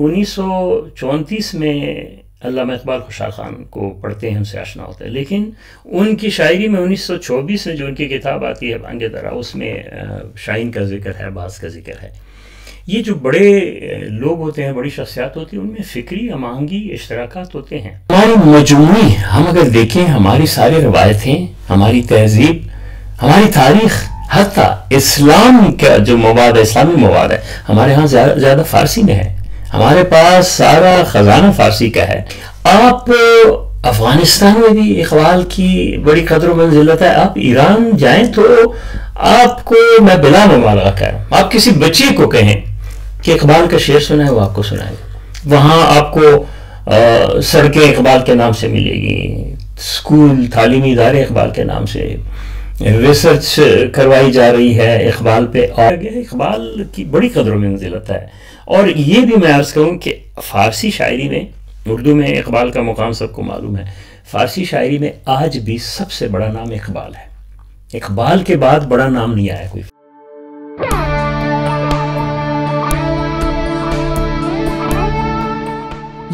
1934 میں علامہ اقبال خوشحال خان کو پڑھتے ہیں، ان سے آشنا ہوتا ہے، لیکن ان کی شاعری میں 1924 میں جو ان کی کتاب آتی ہے بانگ درا، اس میں شاہین کا ذکر ہے، باز کا ذکر ہے۔ یہ جو بڑے لوگ ہوتے ہیں، بڑی شخصیات ہوتی ہیں، ان میں فکری ہم آہنگی، اشتراکات ہوتے ہیں۔ ہماری مجموعی ہم اگر دیکھیں، ہماری ساری روایتیں، ہماری تہذیب، ہماری تاریخ، حتیٰ اسلام کا جو مواد ہے، اسلامی مواد ہے، ہمارے ہاں زیادہ فارسی میں ہے۔ ہمارے پاس سارا خزانہ فارسی کا ہے۔ آپ افغانستان میں بھی اقبال کی بڑی قدر و منزلت ہے، آپ ایران جائیں تو آپ کو میں بلا مبالغہ کہہ رہا ہوں، آپ کسی بچے کو کہیں کہ اقبال کا شعر سنا ہے، وہ آپ کو سنائے گا۔ وہاں آپ کو سڑکیں اقبال کے نام سے ملے گی، اسکول، تعلیمی ادارے اقبال کے نام سے، ریسرچ کروائی جا رہی ہے اقبال پہ، اور اقبال کی بڑی قدر و منزلت ہے۔ اور یہ بھی میں عرض کروں کہ فارسی شاعری میں، اردو میں اقبال کا مقام سب کو معلوم ہے، فارسی شاعری میں آج بھی سب سے بڑا نام اقبال ہے۔ اقبال کے بعد بڑا نام نہیں آیا کوئی۔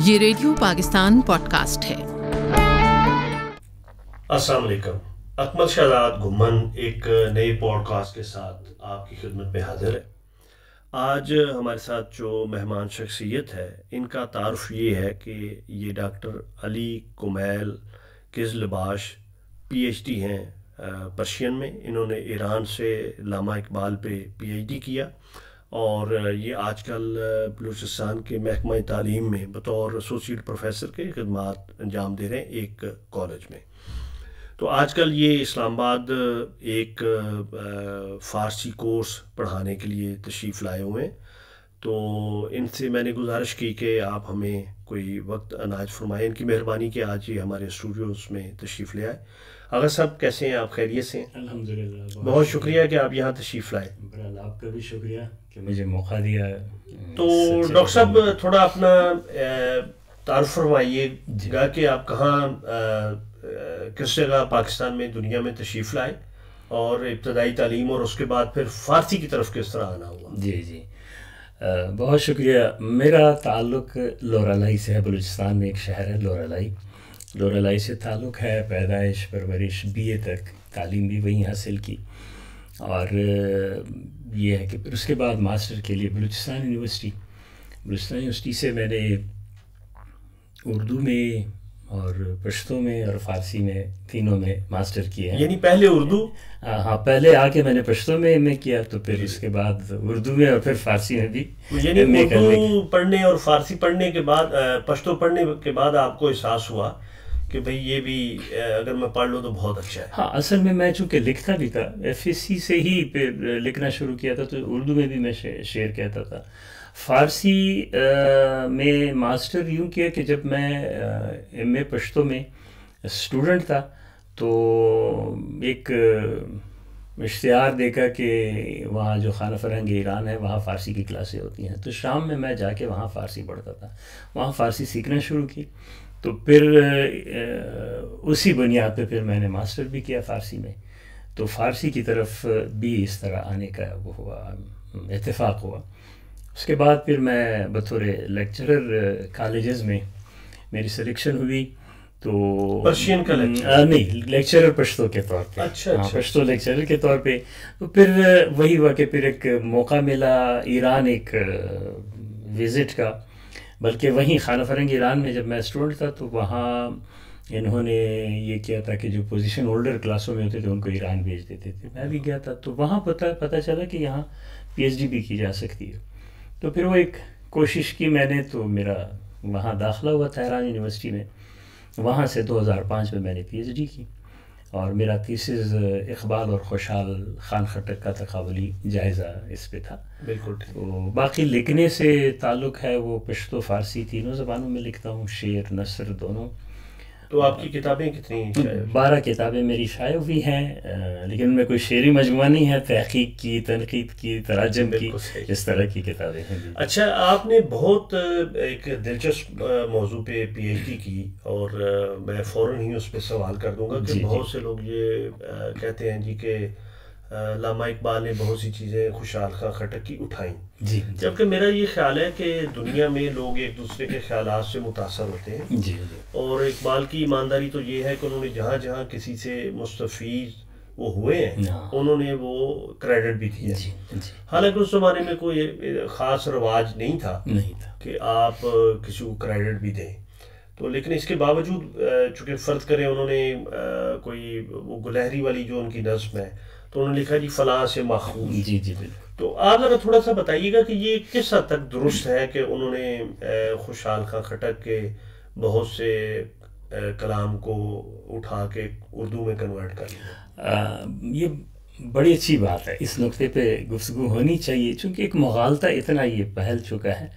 یہ ریڈیو پاکستان پوڈ کاسٹ ہے۔ السلام علیکم، اکمل شہزاد گھمن ایک نئے پوڈ کاسٹ کے ساتھ آپ کی خدمت میں حاضر ہے۔ آج ہمارے ساتھ جو مہمان شخصیت ہے، ان کا تعارف یہ ہے کہ یہ ڈاکٹر علی کمیل قزلباش PhD ہیں پرشین میں۔ انہوں نے ایران سے علامہ اقبال پہ PhD کیا، اور یہ آج کل بلوچستان کے محکمہ تعلیم میں بطور ایسوسیٹ پروفیسر کے خدمات انجام دے رہے ہیں ایک کالج میں۔ تو آج کل یہ اسلام آباد ایک فارسی کورس پڑھانے کے لیے تشریف لائے ہوئے ہیں۔ تو ان سے میں نے گزارش کی کہ آپ ہمیں کوئی وقت عنایت فرمائیں۔ ان کی مہربانی کہ آج یہ ہمارے اسٹوڈیوز میں تشریف لے آئے۔ آغا صاحب کیسے ہیں آپ؟ خیریت سے ہیں؟ الحمدللہ، بہت شکریہ کہ آپ یہاں تشریف لائے۔ برحال آپ کا بھی شکریہ کہ مجھے موقع دیا۔ تو ڈاکٹر صاحب تھوڑا اپنا تعارف فرمائیے گا کہ آپ کہاں، کس جگہ پاکستان میں، دنیا میں تشریف لائے، اور ابتدائی تعلیم اور اس کے بعد پھر فارسی کی طرف کس طرح آنا ہوا؟ جی، بہت شکریہ۔ میرا تعلق لورالائی سے ہے، بلوچستان میں ایک شہر ہے لورالائی، لورالائی سے تعلق ہے، پیدائش، پرورش، BA تک تعلیم بھی وہیں حاصل کی، اور یہ ہے کہ پھر اس کے بعد ماسٹر کے لیے بلوچستان یونیورسٹی سے میں نے اردو میں اور پشتو میں اور فارسی میں تینوں میں ماسٹر کیا ہے۔ یعنی پہلے اردو؟ ہاں، پہلے آ کے میں نے پشتو میں ایم اے کیا، تو پھر اس کے بعد اردو میں اور پھر فارسی میں بھی یعنی اردو پڑھنے اور فارسی پڑھنے کے بعد، پشتو پڑھنے کے بعد آپ کو احساس ہوا کہ بھئی یہ بھی اگر میں پڑھ لوں تو بہت اچھا ہے؟ ہاں، اصل میں میں چونکہ لکھتا بھی تھا، FSC سے ہی پھر لکھنا شروع کیا تھا، تو اردو میں بھی میں شعر کہتا تھا۔ فارسی میں ماسٹر یوں کیا کہ جب میں MA پشتو میں اسٹوڈنٹ تھا، تو ایک اشتہار دیکھا کہ وہاں جو خانہ فرہنگ ایران ہے وہاں فارسی کی کلاسیں ہوتی ہیں، تو شام میں جا کے وہاں فارسی پڑھتا تھا، وہاں فارسی سیکھنا شروع کی۔ تو پھر اسی بنیاد پہ پھر میں نے ماسٹر بھی کیا فارسی میں، تو فارسی کی طرف بھی اس طرح آنے کا وہ ہوا، اتفاق ہوا۔ اس کے بعد پھر میں بطور لیکچرر کالجز میں میری سلیکشن ہوئی، تو پرشین کا لیکچرر؟ نہیں، لیکچرر پشتو کے طور پہ۔ اچھا، پشتو لیکچرر کے طور پہ۔ تو پھر وہی ہوا کہ پھر ایک موقع ملا ایران ایک وزٹ کا، بلکہ وہیں خانہ فرہنگ ایران میں جب میں اسٹوڈنٹ تھا، تو وہاں انہوں نے یہ کیا تھا کہ جو پوزیشن ہولڈر کلاسوں میں ہوتے تھے ان کو ایران بھیج دیتے تھے۔ میں بھی گیا تھا، تو وہاں پتہ چلا کہ یہاں PhD بھی کی جا سکتی ہے، تو پھر وہ ایک کوشش کی میں نے، تو میرا وہاں داخلہ ہوا تہران یونیورسٹی میں، وہاں سے 2005 میں نے PhD کی، اور میرا تھیسس اقبال اور خوشحال خان خٹک کا تقابلی جائزہ اس پہ تھا۔ بالکل۔ تو باقی لکھنے سے تعلق ہے، وہ پشتو فارسی تینوں زبانوں میں لکھتا ہوں، شعر، نثر دونوں۔ تو آپ کی کتابیں کتنی؟ 12 کتابیں میری شائع ہوئی ہیں، لیکن ان میں کوئی شعری مجموعہ نہیں ہے، تحقیق کی، تنقید کی، تراجم کی، اس طرح کی کتابیں ہیں۔ اچھا، آپ نے بہت ایک دلچسپ موضوع پہ PhD کی، اور میں فوراً ہی اس پہ سوال کر دوں گا کہ بہت سے لوگ یہ کہتے ہیں جی کہ علامہ اقبال نے بہت سی چیزیں خوشحال خان خٹک کی اٹھائیں. جی جبکہ میرا یہ خیال ہے کہ دنیا میں لوگ ایک دوسرے کے خیالات سے متاثر ہوتے ہیں. جی اور اقبال کی ایمانداری تو یہ ہے کہ انہوں نے جہاں جہاں کسی سے مستفید وہ ہوئے ہیں انہوں نے وہ کریڈٹ بھی دیا. حالانکہ اس زمانے میں کوئی خاص رواج نہیں تھا کہ آپ کسی کو کریڈٹ بھی دیں. تو لیکن اس کے باوجود چونکہ فرض کریں انہوں نے کوئی وہ گلہری والی جو ان کی نظم ہے تو انہوں نے لکھا جی فلاں سے ماخوذ. جی جی بالکل. تو آپ ذرا تھوڑا سا بتائیے گا کہ یہ کس حد تک درست ہے کہ انہوں نے خوشحال خان خٹک کے بہت سے کلام کو اٹھا کے اردو میں کنورٹ کر لیا. یہ بڑی اچھی بات ہے, اس نقطے پہ گفتگو ہونی چاہیے چونکہ ایک مغالطہ اتنا یہ پھیل چکا ہے.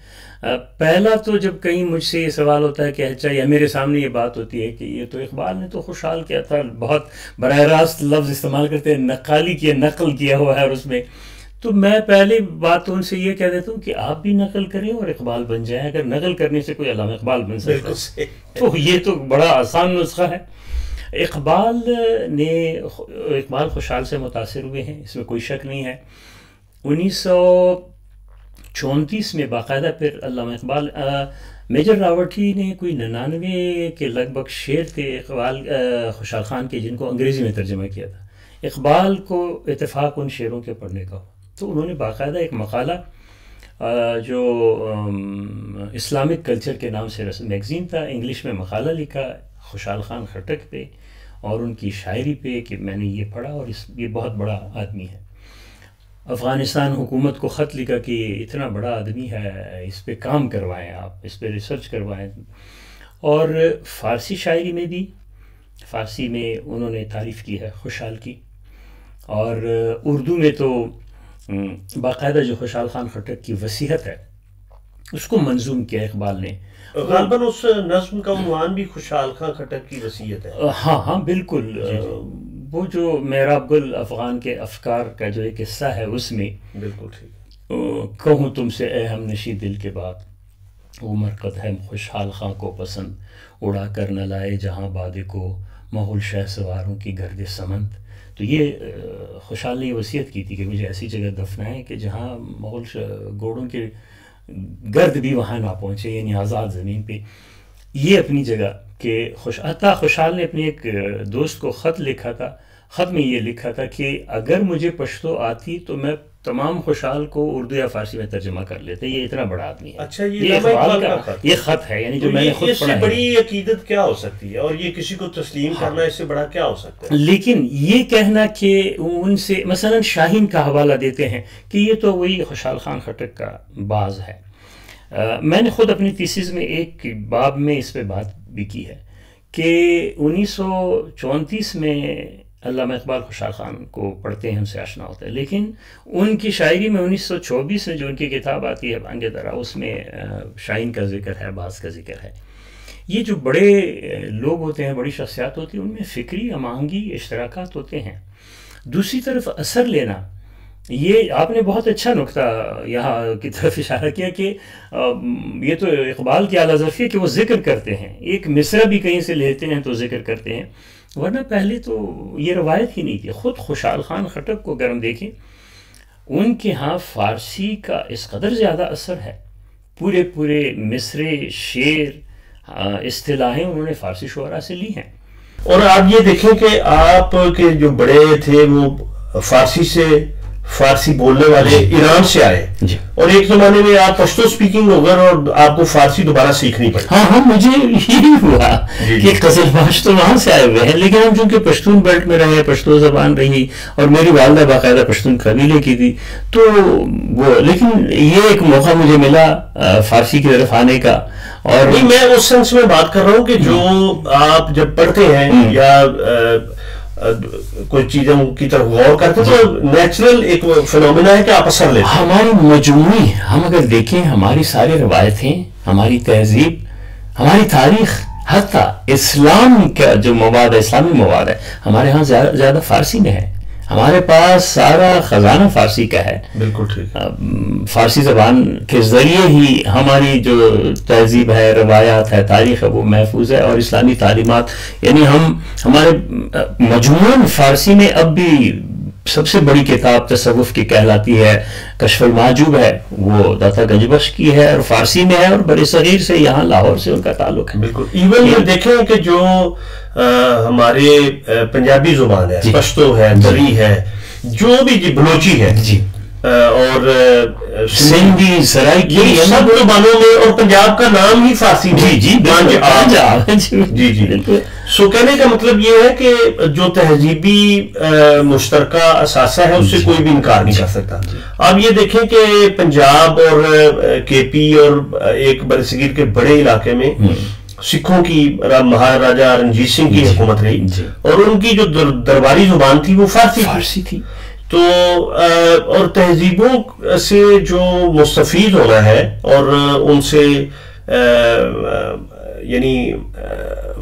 پہلا تو جب کہیں مجھ سے یہ سوال ہوتا ہے کہ اچھا یا میرے سامنے یہ بات ہوتی ہے کہ یہ تو اقبال نے تو خوشحال کیا تھا, بہت براہ راست لفظ استعمال کرتے ہیں, نقالی کیا, نقل کیا ہوا ہے اور اس میں, تو میں پہلی بات ان سے یہ کہہ دیتا ہوں کہ آپ بھی نقل کریں اور اقبال بن جائیں. اگر نقل کرنے سے کوئی علامہ اقبال بن سکتا ہے تو یہ تو بڑا آسان نسخہ ہے. اقبال خوشحال سے متاثر ہوئے ہیں, اس میں کوئی شک نہیں ہے. 1934 میں باقاعدہ پھر علامہ اقبال, میجر راوٹھی نے کوئی 99 کے لگ بھگ شعر تھے اقبال خوشحال خان کے جن کو انگریزی میں ترجمہ کیا تھا. اقبال کو اتفاق ان شعروں کے پڑھنے کا, تو انہوں نے باقاعدہ ایک مقالہ جو اسلامک کلچر کے نام سے میگزین تھا, انگلش میں مقالہ لکھا خوشحال خان خٹک پہ اور ان کی شاعری پہ کہ میں نے یہ پڑھا اور یہ بہت بڑا آدمی ہے. افغانستان حکومت کو خط لکھا کہ یہ اتنا بڑا آدمی ہے, اس پہ کام کروائیں, آپ اس پہ ریسرچ کروائیں. اور فارسی شاعری میں بھی, فارسی میں انہوں نے تعریف کی ہے خوشحال کی, اور اردو میں تو باقاعدہ جو خوشحال خان خٹک کی وصیت ہے اس کو منظوم کیا اقبال نے. غالباً اس نظم کا عنوان بھی خوشحال خان خٹک کی وصیت ہے. ہاں بالکل. وہ جو محراب گل افغان کے افکار کا جو ایک حصہ ہے اس میں بالکل ٹھیک, کہوں تم سے اے ہم نشی دل کے بعد, وہ مرکت ہے خوشحال خان کو پسند, اڑا کر نہ لائے جہاں بادے کو, مغل شہ سواروں کی گرد سمند. تو یہ خوشحال نے یہ وصیت کی تھی کہ مجھے ایسی جگہ دفنائیں کہ جہاں مغل گھوڑوں کے گرد بھی وہاں نہ پہنچے, یعنی آزاد زمین پہ. یہ اپنی جگہ کہ خوشحال نے اپنے ایک دوست کو خط لکھا تھا, خط میں یہ لکھا تھا کہ اگر مجھے پشتو آتی تو میں تمام خوشحال کو اردو یا فارسی میں ترجمہ کر لیتے, یہ اتنا بڑا آدمی ہے. اچھا, یہ اقبال کا یہ خط ہے, یعنی جو میں نے خود پڑھا ہے. اس سے بڑی عقیدت کیا ہو سکتی ہے, اور یہ کسی کو تسلیم کرنا اس سے بڑا کیا ہو سکتا ہے. لیکن یہ کہنا کہ ان سے مثلا شاہین کا حوالہ دیتے ہیں کہ یہ تو وہی خوشحال خان خٹک کا باز ہے. میں نے خود اپنی تھیسس میں ایک باب میں اس پہ بات بھی کی ہے کہ 1934 میں علامہ اقبال خوشحال خان کو پڑھتے ہیں, ان سے آشنا ہوتا ہے, لیکن ان کی شاعری میں 1924 میں جو ان کی کتاب آتی ہے بانگ درا, اس میں شاہین کا ذکر ہے, باز کا ذکر ہے. یہ جو بڑے لوگ ہوتے ہیں, بڑی شخصیات ہوتی ہیں, ان میں فکری ہماہنگی اشتراکات ہوتے ہیں. دوسری طرف اثر لینا, یہ آپ نے بہت اچھا نقطہ یہاں کی طرف اشارہ کیا کہ یہ تو اقبال کی اعلیٰ ظرفی ہے کہ وہ ذکر کرتے ہیں, ایک مصرع بھی کہیں سے لیتے ہیں تو ذکر کرتے ہیں, ورنہ پہلے تو یہ روایت ہی نہیں تھی. خود خوشحال خان خٹک کو اگر ہم دیکھیں, ان کے ہاں فارسی کا اس قدر زیادہ اثر ہے, پورے مصرے, شعر, اصطلاحیں انہوں نے فارسی شعراء سے لی ہیں. اور آپ یہ دیکھیں کہ آپ کے جو بڑے تھے وہ فارسی بولنے والے ایران سے آئے, اور ایک زمانے میں آپ پشتو سپیکنگ ہو گئے اور آپ کو فارسی دوبارہ سیکھنی پڑی. ہاں مجھے یہی ہوا کہ قزل باش تو وہاں سے آئے ہوئے ہیں, لیکن ہم چونکہ پشتون بیلٹ میں رہے, پشتو زبان رہی, اور میری والدہ باقاعدہ پشتون قبیلے کی تھی, تو وہ لیکن یہ ایک موقع مجھے ملا فارسی کی طرف آنے کا. اور نہیں, میں اس سینس میں بات کر رہا ہوں کہ جو آپ جب پڑھتے ہیں یا کوئی چیزوں کی طرف غور کرتے تو نیچرل ایک فینومینا ہے کہ آپ اثر لیتے ہیں. ہماری مجموعی, ہم اگر دیکھیں ہماری ساری روایتیں, ہماری تہذیب, ہماری تاریخ, حتیٰ اسلام کا جو مواد ہے, اسلامی مواد ہے, ہمارے ہاں زیادہ فارسی میں ہے. ہمارے پاس سارا خزانہ فارسی کا ہے. بالکل ٹھیک. فارسی زبان کے ذریعے ہی ہماری جو تہذیب ہے, روایات ہے, تاریخ ہے, وہ محفوظ ہے, اور اسلامی تعلیمات, یعنی ہمارے مجموعاً فارسی میں اب بھی سب سے بڑی کتاب تصوف کی کہلاتی ہے کشف المحجوب ہے، وہ داتا گنج بخش کی ہے اور فارسی میں ہے، اور بر صغیر سے یہاں لاہور سے ان کا تعلق ہے. بالکل. ایون دیکھیں کہ جو ہمارے پنجابی زبان ہے، پشتو ہے، دری ہے، جو بھی بلوچی ہے جی، اور سندھی، سرائکی، سب زبانوں میں، اور پنجاب کا نام ہی فارسی میں. جی جی جی. سو کہنے کا مطلب یہ ہے کہ جو تہذیبی مشترکہ اثاثہ ہے اس سے کوئی بھی انکار نہیں کر سکتا. اب یہ دیکھیں کہ پنجاب اور کے پی اور ایک برصغیر کے بڑے علاقے میں سکھوں کی مہاراجا رنجیت سنگھ کی حکومت رہی، اور ان کی جو درباری زبان تھی وہ فارسی تھی. تو اور تہذیبوں سے جو مستفید ہونا ہے اور ان سے یعنی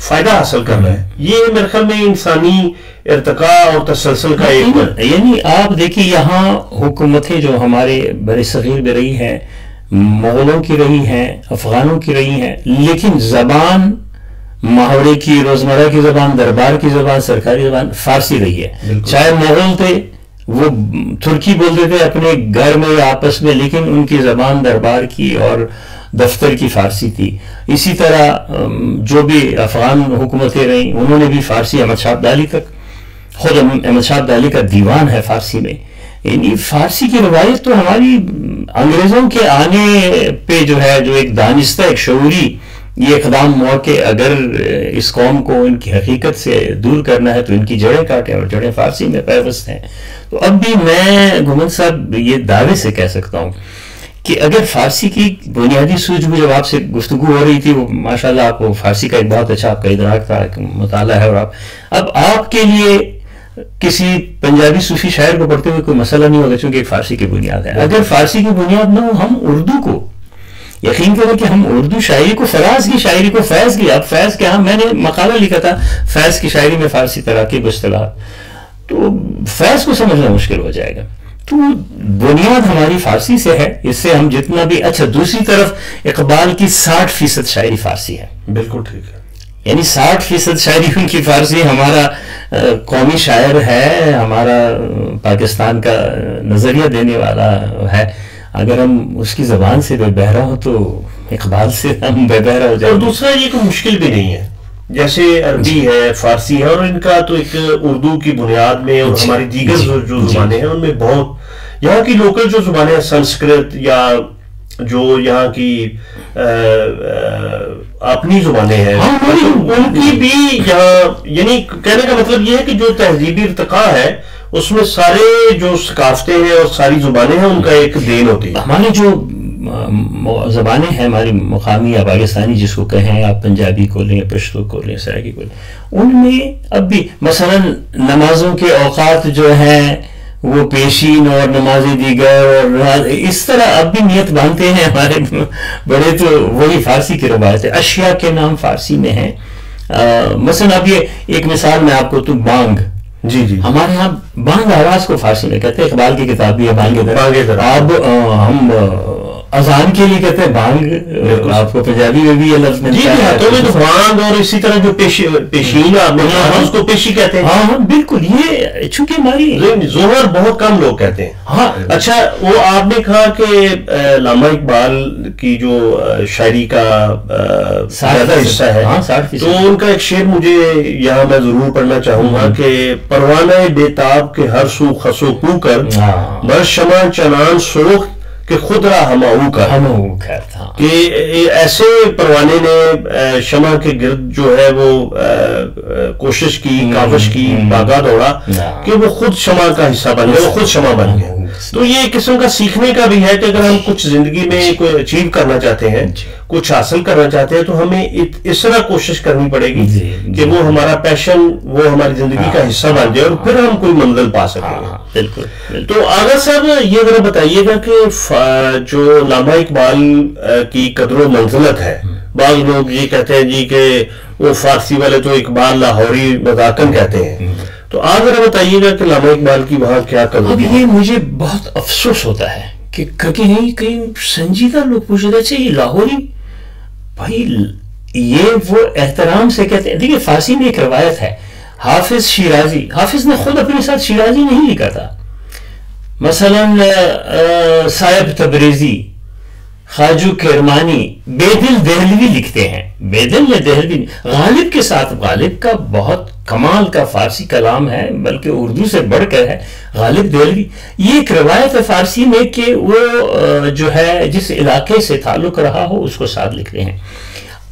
فائدہ حاصل کرنا ہے، یہ میرے خیال میں انسانی ارتقاء اور تسلسل کا ایک یعنی آپ دیکھیے یہاں حکومتیں جو ہمارے بر صغیر میں رہی ہیں، مغلوں کی رہی ہیں، افغانوں کی رہی ہیں، لیکن زبان محاورے کی، روزمرہ کی زبان، دربار کی زبان، سرکاری زبان فارسی رہی ہے. چاہے مغل تھے وہ ترکی بولتے تھے اپنے گھر میں آپس میں، لیکن ان کی زبان دربار کی اور دفتر کی فارسی تھی. اسی طرح جو بھی افغان حکومتیں رہیں انہوں نے بھی فارسی، احمد شاہ ابدالی تک، خود احمد شاہ ابدالی کا دیوان ہے فارسی میں. یعنی فارسی کی روایت تو ہماری انگریزوں کے آنے پہ جو ہے، جو ایک دانستہ، ایک شعوری یہ اقدام ہوا کہ اگر اس قوم کو ان کی حقیقت سے دور کرنا ہے تو ان کی جڑیں کاٹیں، اور جڑیں فارسی میں پیوست ہیں. تو اب بھی میں گھمن صاحب یہ دعوے سے کہہ سکتا ہوں کہ اگر فارسی کی بنیادی سوجھ میں جب آپ سے گفتگو ہو رہی تھی، وہ ماشاءاللہ آپ کو فارسی کا ایک بہت اچھا آپ کا ادراک تھا، ایک مطالعہ ہے، اور اب آپ کے لیے کسی پنجابی صوفی شاعر کو پڑھتے ہوئے کوئی مسئلہ نہیں ہوگا، چونکہ ایک فارسی کی بنیاد ہے. اگر فارسی کی بنیاد نہ ہو، ہم اردو کو یقین کریں کہ ہم اردو شاعری کو، فراز کی شاعری کو، فیض کی، اب فیض کے ہاں میں نے مقالہ لکھا تھا فیض کی شاعری میں فارسی تراکیب و اصطلاحات، تو فیض کو سمجھنا مشکل ہو جائے گا. تو بنیاد ہماری فارسی سے ہے، اس سے ہم جتنا بھی اچھا. دوسری طرف اقبال کی 60% شاعری فارسی ہے. بالکل ٹھیک ہے. یعنی 60% شاعری ان کی فارسی. ہمارا قومی شاعر ہے، ہمارا پاکستان کا نظریہ دینے والا ہے، اگر ہم اس کی زبان سے بے بہرا ہو تو اقبال سے ہم بے بہرا ہو جائیں. اور دوسرا یہ کوئی مشکل بھی نہیں ہے، جیسے عربی ہے، فارسی ہے، اور ان کا تو ایک اردو کی بنیاد میں، اور ہماری دیگر جو زبانیں ہیں ان میں بہت، یہاں کی لوکل جو زبانیں ہیں، سنسکرت یا جو یہاں کی اپنی زبانیں ہیں، ان کی بھی یہاں، یعنی کہنے کا مطلب یہ ہے کہ جو تہذیبی ارتقاء ہے اس میں سارے جو ثقافتیں ہیں اور ساری زبانیں ہیں ان کا ایک دین ہوتی ہے. ہماری جو زبانیں ہیں ہماری مقامی یا پاکستانی، جس کو کہیں آپ، پنجابی کو لیں، پشتو کو لیں، سرائکی کو لیں، ان میں اب بھی مثلا نمازوں کے اوقات جو ہیں وہ پیشین اور نماز دیگر، اور اس طرح اب بھی نیت باندھتے ہیں ہمارے بڑے، تو وہی فارسی کی روایت ہے. اشیاء کے نام فارسی میں ہیں. مثلا اب یہ ایک مثال میں آپ کو، تو بانگ، جی جی، ہمارے یہاں بانگ آواز کو فارسی میں کہتے ہیں. اقبال کی کتاب بھی ہے بانگ در. اب ہم اذان کے لیے کہتے ہیں بانگ، آپ کو پنجابی میں بھی یہ لفظ ملتا ہے. تو میں تو بانگ، اور اسی طرح جو پیشین اس کو پیشی کہتے ہیں. ہاں ہاں بالکل. یہ چونکہ ہماری زہر بہت کم لوگ کہتے ہیں. ہاں اچھا، وہ آپ نے کہا کہ علامہ اقبال کی جو شاعری کا زیادہ حصہ ہے، تو ان کا ایک شعر مجھے یہاں میں ضرور پڑھنا چاہوں گا کہ پروانہ بےتاب کے ہر سو خسو پو کر، بر شمع چنان سرخ کہ خود را ہماؤ کر. کہ ایسے پروانے نے شمع کے گرد جو ہے وہ کوشش کی، کاوش کی، باغا دوڑا کہ وہ خود شمع کا حصہ بن گیا، وہ خود شمع بن گیا. تو یہ ایک قسم کا سیکھنے کا بھی ہے کہ اگر ہم کچھ زندگی میں کوئی اچیو کرنا چاہتے ہیں، کچھ حاصل کرنا چاہتے ہیں، تو ہمیں اس طرح کوشش کرنی پڑے گی کہ وہ ہمارا پیشن، وہ ہماری زندگی کا حصہ بن جائے، اور پھر ہم کوئی منزل پا سکیں. بالکل. تو آغا صاحب یہ ذرا بتائیے گا کہ جو علامہ اقبال کی قدر و منزلت ہے، بعض لوگ یہ کہتے ہیں جی کہ وہ فارسی والے تو اقبال لاہوری مذاقن کہتے ہیں، تو آپ ذرا بتائیے گا کہ علامہ اقبال کی وہاں کیا قدر. اب یہ مجھے بہت افسوس ہوتا ہے کہ کہیں سنجیدہ لوگ پوچھ رہے تھے یہ لاہوری، بھائی یہ وہ احترام سے کہتے ہیں. دیکھیے فارسی میں ایک روایت ہے، حافظ شیرازی، حافظ نے خود اپنے ساتھ شیرازی نہیں لکھا تھا، مثلاً صاحب تبریزی، خواجو کرمانی، بیدل دہلوی لکھتے ہیں. بیدل نے دہلوی، غالب کے ساتھ، غالب کا بہت کمال کا فارسی کلام ہے، بلکہ اردو سے بڑھ کر ہے. غالب دہلوی، یہ ایک روایت ہے فارسی میں کہ وہ جو ہے جس علاقے سے تعلق رہا ہو اس کو ساتھ لکھتے ہیں.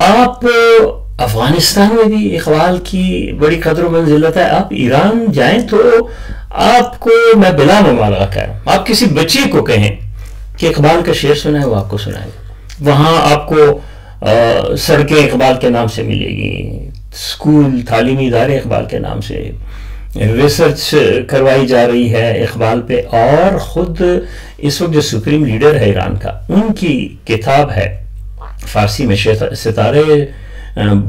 آپ افغانستان میں بھی اقبال کی بڑی قدر و منزلت ہے. آپ ایران جائیں تو آپ کو میں بلا مبالغہ کہہ رہا ہوں، آپ کسی بچے کو کہیں کہ اقبال کا شعر سنا ہے، وہ آپ کو سنائے گا. وہاں آپ کو سڑکیں اقبال کے نام سے ملے گی، اسکول تعلیمی ادارے اقبال کے نام سے، ریسرچ کروائی جا رہی ہے اقبال پہ. اور خود اس وقت جو سپریم لیڈر ہے ایران کا، ان کی کتاب ہے فارسی میں ستارے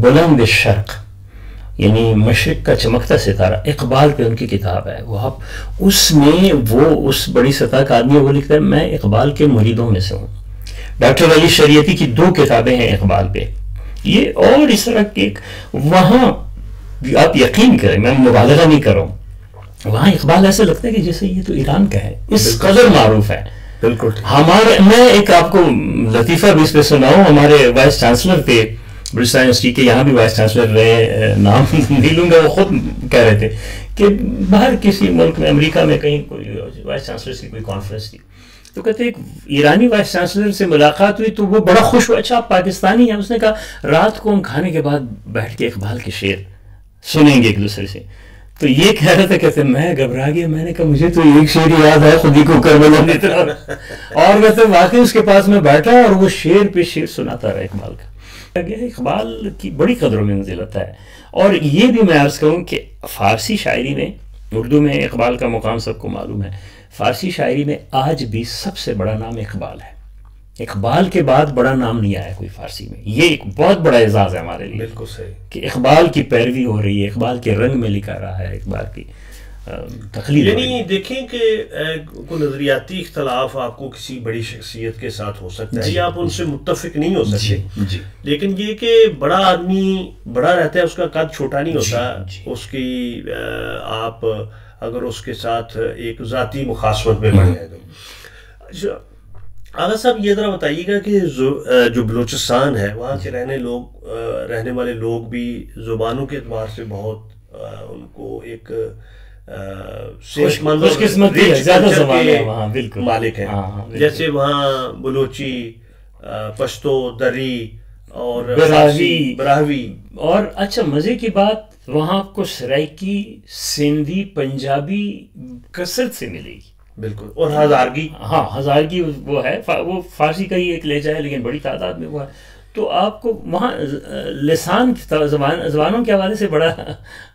بلند شرق، یعنی مشرق کا چمکتا ستارہ، اقبال پہ ان کی کتاب ہے. وہ آپ اس میں وہ اس بڑی سطح کا آدمی وہ لکھتا ہے میں اقبال کے مریدوں میں سے ہوں. ڈاکٹر علی شریعتی کی 2 کتابیں ہیں اقبال پہ. یہ اور اس طرح کے وہاں آپ یقین کریں، میں مبالغہ نہیں کر رہا ہوں، وہاں اقبال ایسا لگتا ہے کہ جیسے یہ تو ایران کا ہے، اس قدر معروف ہے. بالکل. ہمارے، میں ایک آپ کو لطیفہ بھی اس پہ سناؤں. ہمارے وائس چانسلر تھے برسٹل یونیورسٹی کے، یہاں بھی وائس چانسلر رہے، نام نہیں لوں گا، وہ خود کہہ رہے تھے کہ باہر کسی ملک میں، امریکہ میں کہیں کوئی وائس چانسلر کی کوئی کانفرنس تھی، تو کہتے ایک ایرانی وائس چانسلر سے ملاقات ہوئی تو وہ بڑا خوش ہوا. اچھا آپ پاکستانی ہیں؟ اس نے کہا رات کو ہم کھانے کے بعد بیٹھ کے اقبال کے شعر سنیں گے ایک دوسرے سے. تو یہ کہہ رہا تھا، کہتے میں گھبرا گیا، میں نے کہا مجھے تو ایک شعر یاد ہے، خود ہی کو کربلا کی طرح. اور کہتے واقعی اس کے پاس میں بیٹھا اور وہ شعر پہ شعر سناتا رہا اقبال کا. اقبال کی بڑی قدر و منزلت ہے. اور یہ بھی میں عرض کروں کہ فارسی شاعری میں، اردو میں اقبال کا مقام سب کو معلوم ہے، فارسی شاعری میں آج بھی سب سے بڑا نام اقبال ہے. اقبال کے بعد بڑا نام نہیں آیا کوئی فارسی میں. یہ ایک بہت بڑا اعزاز ہے ہمارے لیے. بالکل صحیح. کہ اقبال کی پیروی ہو رہی ہے، اقبال کے رنگ میں لکھا رہا ہے، اقبال کی تخلیق. یعنی دیکھیں کہ کوئی نظریاتی اختلاف آپ کو کسی بڑی شخصیت کے ساتھ ہو سکتا ہے، آپ ان سے متفق نہیں ہو سکتے، لیکن یہ کہ بڑا آدمی بڑا رہتا ہے، اس کا قد چھوٹا نہیں ہوتا. اس کی آپ اگر اس کے ساتھ ایک ذاتی مخاصمت میں بڑھ جائے تو. آغا صاحب یہ ذرا بتائیے گا کہ جو بلوچستان ہے وہاں کے رہنے والے لوگ بھی زبانوں کے اعتبار سے بہت ان کو ایک صحت مند مالک ہیں. جیسے وہاں بلوچی، پشتو، دری اور براہوی. اور اچھا مزے کی بات، وہاں آپ کو سرائکی، سندھی، پنجابی کثرت سے ملے گی. بالکل. اور ہزارگی، ہاں ہزارگی وہ ہے، وہ فارسی کا ہی ایک لہجہ ہے لیکن بڑی تعداد میں وہ ہے. تو آپ کو وہاں لسان زبانوں کے حوالے سے بڑا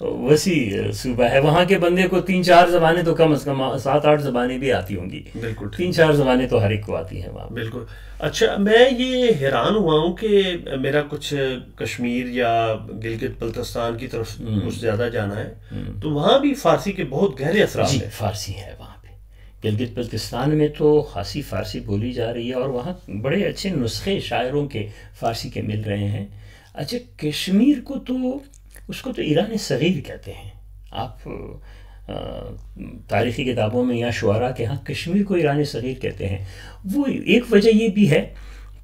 وسیع صوبہ ہے. وہاں کے بندے کو 3-4 زبانیں تو کم از کم 7-8 زبانیں بھی آتی ہوں گی. بالکل. 3-4 زبانیں تو ہر ایک کو آتی ہیں وہاں. بالکل. اچھا میں یہ حیران ہوا ہوں کہ میرا کچھ کشمیر یا گلگت بلتستان کی طرف کچھ زیادہ جانا ہے، تو وہاں بھی فارسی کے بہت گہرے اثرات ہیں. فارسی ہے وہاں پہ. گلگت بلتستان میں تو خاصی فارسی بولی جا رہی ہے اور وہاں بڑے اچھے نسخے شاعروں کے فارسی کے مل رہے ہیں. اچھا کشمیر کو تو اس کو تو ایران صغیر کہتے ہیں. آپ تاریخی کتابوں میں یا شعراء کے ہاں کشمیر کو ایران صغیر کہتے ہیں. وہ ایک وجہ یہ بھی ہے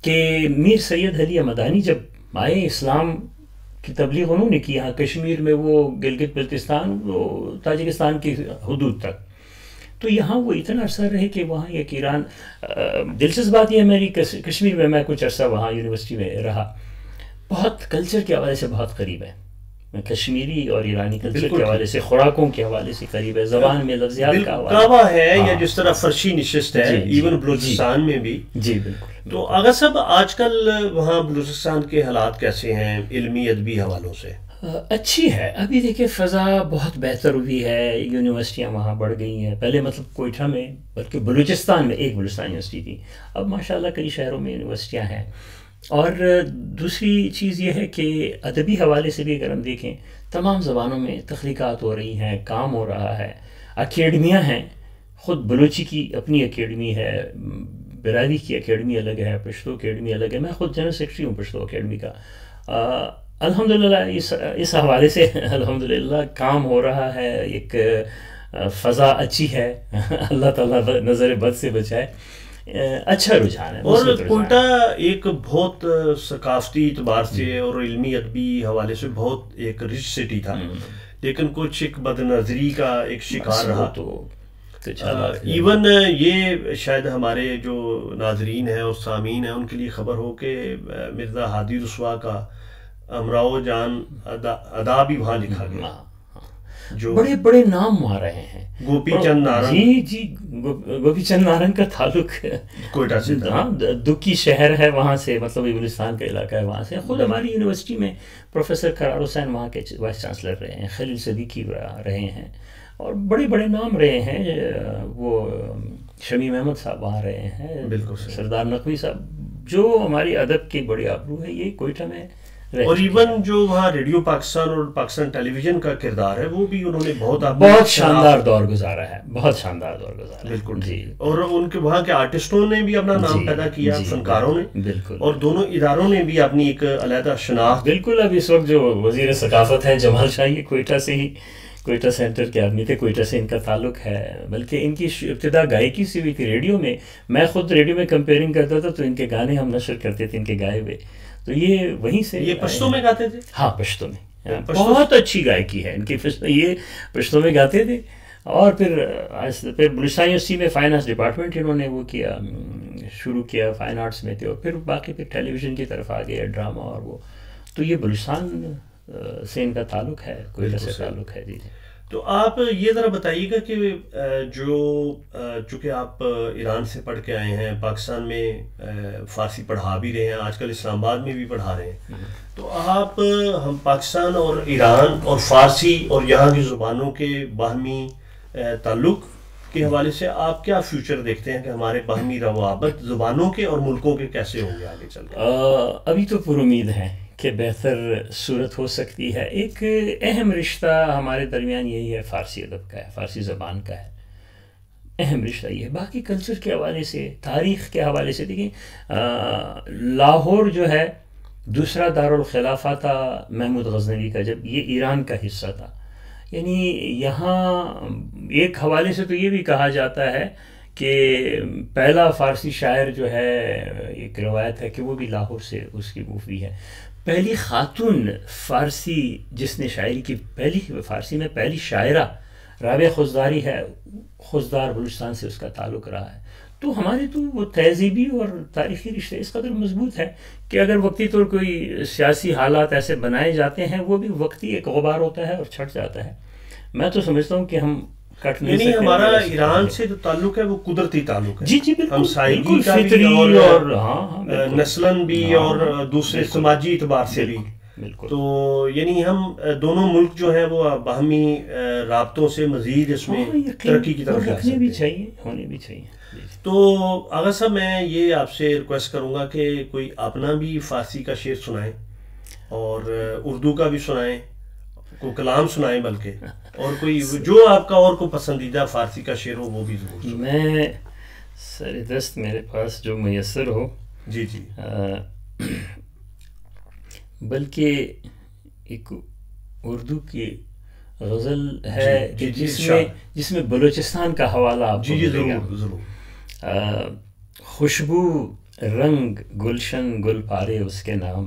کہ میر سید علی مدانی جب آئے اسلام کی تبلیغ انہوں نے کی یہاں کشمیر میں، وہ گلگت بلتستان، وہ تاجکستان کی حدود تک، تو یہاں وہ اتنا عرصہ رہے کہ وہاں ایک ایران. دلچسپ بات یہ ہے میری کشمیر میں میں کچھ عرصہ وہاں یونیورسٹی میں رہا، بہت کلچر کے حوالے سے بہت قریب ہے. میں کشمیری اور ایرانی کلچر کے حوالے سے، خوراکوں کے حوالے سے قریب ہے، زبان میں لفظیات کا کعبہ ہے یا جس طرح فرشی نشست ہے ایون بلوچستان میں بھی. جی بالکل. تو آغا صاحب آج کل وہاں بلوچستان کے حالات کیسے ہیں علمی ادبی حوالوں سے؟ اچھی ہے. ابھی دیکھیں فضا بہت بہتر ہوئی ہے، یونیورسٹیاں وہاں بڑھ گئی ہیں. پہلے مطلب کوئٹہ میں، بلکہ بلوچستان میں ایک بلوچستان یونیورسٹی تھی، اب ماشاءاللہ کئی شہروں میں یونیورسٹیاں ہیں. اور دوسری چیز یہ ہے کہ ادبی حوالے سے بھی اگر ہم دیکھیں تمام زبانوں میں تخلیقات ہو رہی ہیں، کام ہو رہا ہے، اکیڈمیاں ہیں. خود بلوچی کی اپنی اکیڈمی ہے، براوی کی اکیڈمی الگ ہے، پشتو اکیڈمی الگ ہے. میں خود جنرل سیکرٹری ہوں پشتو اکیڈمی کا. الحمدللہ اس حوالے سے الحمدللہ کام ہو رہا ہے. ایک فضا اچھی ہے، اللہ تعالیٰ نظر بد سے بچائے، اچھا رجحان ہے. اور کوئٹہ ایک بہت ثقافتی اعتبار سے اور علمی ادبی حوالے سے بہت ایک رچ سٹی تھا، لیکن کچھ ایک بد نظری کا ایک شکار رہا. ایون یہ شاید ہمارے جو ناظرین ہیں اور سامعین ہیں ان کے لیے خبر ہو کہ مرزا ہادی رسوا کا امراؤ جان ادا بھی وہاں لکھا گیا، جو بڑے بڑے نام وہاں رہے ہیں. گوپی چند نارنگ، جی گوپی چند نارنگ کا تعلق کوئٹہ سے، ہاں دکی شہر ہے وہاں سے، مطلب بلوچستان کا علاقہ ہے وہاں سے. خود ہماری یونیورسٹی میں پروفیسر قرار حسین وہاں کے وائس چانسلر رہے ہیں، خلیل صدیقی رہے ہیں، اور بڑے بڑے نام رہے ہیں. وہ شمیم احمد صاحب وہاں رہے ہیں، بالکل سردار نقوی صاحب، جو ہماری ادب کی بڑی آبرو ہے، یہ کوئٹہ میں. اور ایون جو وہاں ریڈیو پاکستان اور پاکستان ٹیلی ویژن کا کردار ہے وہ بھی انہوں نے بہت شاندار دور گزارا ہے، بہت شاندار دور گزارا ہے. بالکل جی. اور ان کے وہاں کے آرٹسٹوں نے بھی اپنا نام پیدا کیا، فنکاروں نے، بالکل، اور دونوں اداروں نے بھی اپنی ایک علیحدہ شناخت. بالکل. اب اس وقت جو وزیر ثقافت ہیں جمال شاہ، یہ کوئٹہ سے ہی، کوئٹہ سینٹر کے آدمی تھے، کوئٹہ سے ان کا تعلق ہے. بلکہ ان کی ابتدا گائیکی سے ہوئی تھی ریڈیو میں. میں خود ریڈیو میں کمپیئرنگ کرتا تھا تو ان کے گانے ہم نشر کرتے تھے، ان کے گائے ہوئے. تو یہ وہیں سے. یہ پشتو میں گاتے تھے؟ ہاں پشتو میں، بہت اچھی گائیکی ہے ان کی. یہ پشتو میں گاتے تھے. اور پھر بلوچستان یونیورسٹی میں فائن آرٹس ڈپارٹمنٹ انہوں نے وہ کیا، شروع کیا، فائن آرٹس میں تھے. اور پھر باقی پھر ٹیلی ویژن کی طرف آ گیا، ڈرامہ اور وہ. تو یہ بلوچستان سے ان کا تعلق ہے، کوئٹہ سے تعلق ہے. جی. تو آپ یہ ذرا بتائیے گا کہ جو چونکہ آپ ایران سے پڑھ کے آئے ہیں، پاکستان میں فارسی پڑھا بھی رہے ہیں، آج کل اسلام آباد میں بھی پڑھا رہے ہیں، تو آپ ہم پاکستان اور ایران اور فارسی اور یہاں کی زبانوں کے باہمی تعلق کے حوالے سے آپ کیا فیوچر دیکھتے ہیں کہ ہمارے باہمی روابط زبانوں کے اور ملکوں کے کیسے ہوں گے آگے چل کے؟ ابھی تو پر امید ہے کہ بہتر صورت ہو سکتی ہے. ایک اہم رشتہ ہمارے درمیان یہی ہے، فارسی ادب کا ہے، فارسی زبان کا ہے. اہم رشتہ یہ ہے. باقی کلچر کے حوالے سے، تاریخ کے حوالے سے دیکھیں، لاہور جو ہے دوسرا دارالخلافہ تھا محمود غزنوی کا جب یہ ایران کا حصہ تھا. یعنی یہاں ایک حوالے سے تو یہ بھی کہا جاتا ہے کہ پہلا فارسی شاعر جو ہے، ایک روایت ہے کہ وہ بھی لاہور سے اس کی موفی ہے. پہلی خاتون فارسی جس نے شاعری کی، پہلی فارسی میں پہلی شاعرہ رابعہ خضداری ہے. خضدار بلوچستان سے اس کا تعلق رہا ہے. تو ہمارے تو وہ تہذیبی اور تاریخی رشتے اس قدر مضبوط ہے کہ اگر وقتی طور کوئی سیاسی حالات ایسے بنائے جاتے ہیں، وہ بھی وقتی ایک غبار ہوتا ہے اور چھٹ جاتا ہے. میں تو سمجھتا ہوں کہ ہم کٹ نہیں سکتے. ہمارا ایران سے جو تعلق ہے وہ قدرتی تعلق ہے. جی جی بالکل، ہمسائیگی کا بھی اور نسلاً بھی اور دوسرے سماجی اعتبار سے بھی. تو یعنی ہم دونوں ملک جو ہیں وہ باہمی رابطوں سے مزید اس میں ترقی کی طرف رکھنے بھی چاہیے، ہونے بھی چاہیے. تو آغا صاحب میں یہ آپ سے ریکویسٹ کروں گا کہ کوئی اپنا بھی فارسی کا شعر سنائیں اور اردو کا بھی سنائیں، کوئی کلام سنائیں، بلکہ اور کوئی جو آپ کا اور کوئی پسندیدہ فارسی کا شعر ہو وہ بھی ضرور سنائیں. میں سر دست میرے پاس جو میسر ہو. جی جی. بلکہ ایک اردو کی غزل ہے جس میں بلوچستان کا حوالہ آپ کو ملے گا. ضرور. خوشبو رنگ گلشن گل پارے اس کے نام،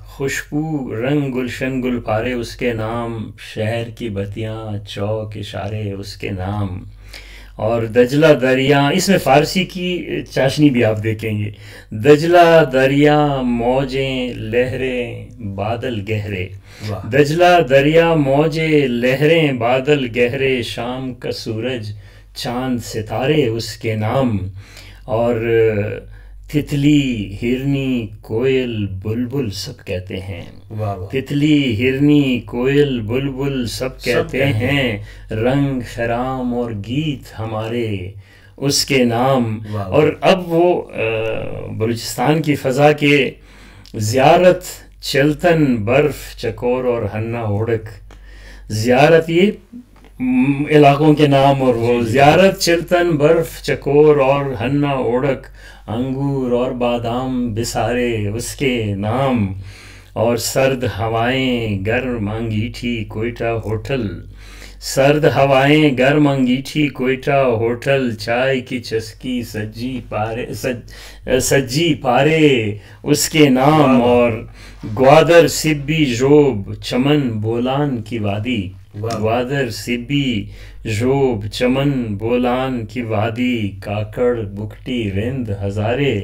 خوشبو رنگ گلشن گل پارے اس کے نام، شہر کی بتیاں چوک اشارے اس کے نام، اور دجلہ دریا. اس میں فارسی کی چاشنی بھی آپ دیکھیں گے. دجلہ دریا موجیں لہریں بادل گہرے، دجلہ دریا موجیں لہریں بادل گہرے، شام کا سورج چاند ستارے اس کے نام، اور تتلی ہرنی کوئل بلبل سب کہتے ہیں. تتلی ہرنی کوئل بلبل سب کہتے ہیں، رنگ خرام اور گیت ہمارے اس کے نام. اور اب وہ بلوچستان کی فضا کے زیارت چلتن برف چکور اور ہنہ اوڑک، زیارت یہ علاقوں کے نام، اور وہ زیارت چلتن برف چکور اور ہنہ اوڑک، انگور اور بادام بسارے اس کے نام، اور سرد ہوائیں گرم انگیٹھی کوئٹہ ہوٹل، سرد ہوائیں گرم انگیٹھی کوئٹہ ہوٹل چائے کی چسکی سجی پارے اس کے نام اور گوادر سبی ژوب چمن بولان کی وادی گوادر سبی ژوب چمن بولان کی وادی کاکڑ بکٹی رند ہزارے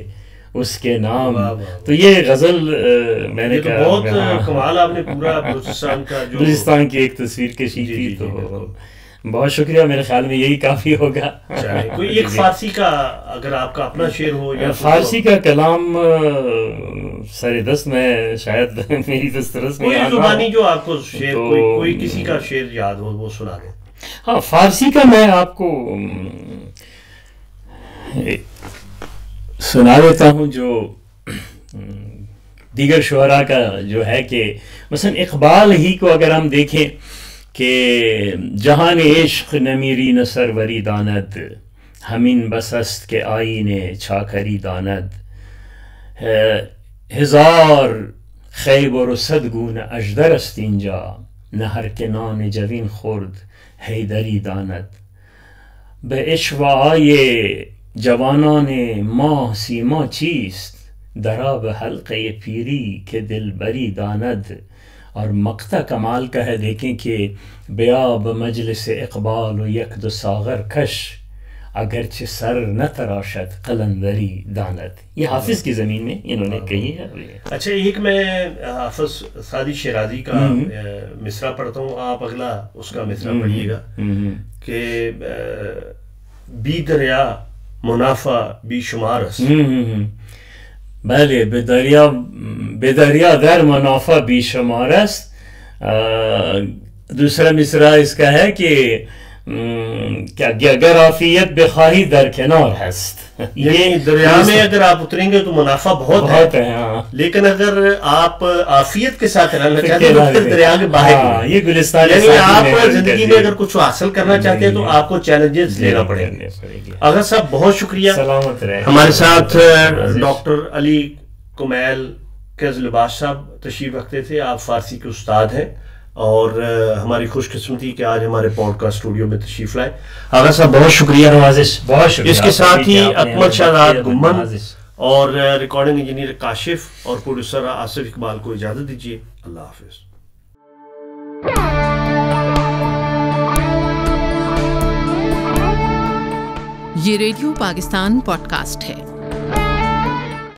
اس کے نام. تو یہ غزل میں نے کہا بہت کمال آپ نے پورا بلوچستان کا جو بلوچستان کی ایک تصویر کشی کی. تو بہت شکریہ, میرے خیال میں یہی کافی ہوگا. کوئی ایک فارسی کا اگر آپ کا اپنا شعر ہو یا فارسی کا کلام سر دست میں شاید میری دسترس میں کوئی زبانی جو آپ کو شعر کوئی کسی کا شعر یاد ہو وہ سنا دیں. ہاں فارسی کا میں آپ کو سنا دیتا ہوں جو دیگر شعراء کا جو ہے کہ مثلا اقبال ہی کو اگر ہم دیکھیں کہ جہان عشق نمیری نہ سروری داند ہمین بس است کے آئین چھاکری داند ہزار خیبر و صد گونه اژدر است اینجا نه هر که نان جوین خورد حیدری داند به اشوه‌های جوانان ماه سیما چیست درا به حلقه پیری که دلبری داند. اور مقطع کمال کا ہے, دیکھیں کہ بیاب مجلس اقبال و یک دو ساغر کش اگرچہ سر نہ تراشد قلندری داند. یہ حافظ کی زمین میں انہوں نے کہی ہے. اچھا ایک میں حافظ سعدی شیرازی کا مصرع پڑھتا ہوں, آپ اگلا اس کا مصرع پڑھیے گا کہ بی دریا منافع بی شمار است. بله به دریا در منافع بی شمار است. دوسرا مصرع اس کا ہے کہ اگر عافیت بخواہی در کنار هست. یہ دریا میں اگر آپ اتریں گے تو منافع بہت ہے, لیکن اگر آپ عافیت کے ساتھ رہنا چاہتے ہیں تو پھر دریا کے باہر. یہ گلستان یعنی آپ زندگی میں اگر کچھ حاصل کرنا چاہتے ہیں تو آپ کو چیلنجز لینا پڑیں گے. اگر صاحب بہت شکریہ. سلامت رہے. ہمارے ساتھ ڈاکٹر علی کمیل کز لباس صاحب تشریف رکھتے تھے. آپ فارسی کے استاد ہیں اور ہماری خوش قسمتی کہ آج ہمارے پوڈ کاسٹ اسٹوڈیو میں تشریف لائے. آغا صاحب بہت شکریہ. بہت شکریہ. اس کے ساتھ ہی اکمل شہزاد گمن اور ریکارڈنگ انجینئر کاشف اور پروڈیوسر آصف اقبال کو اجازت دیجیے. اللہ حافظ. یہ ریڈیو پاکستان پوڈ کاسٹ ہے.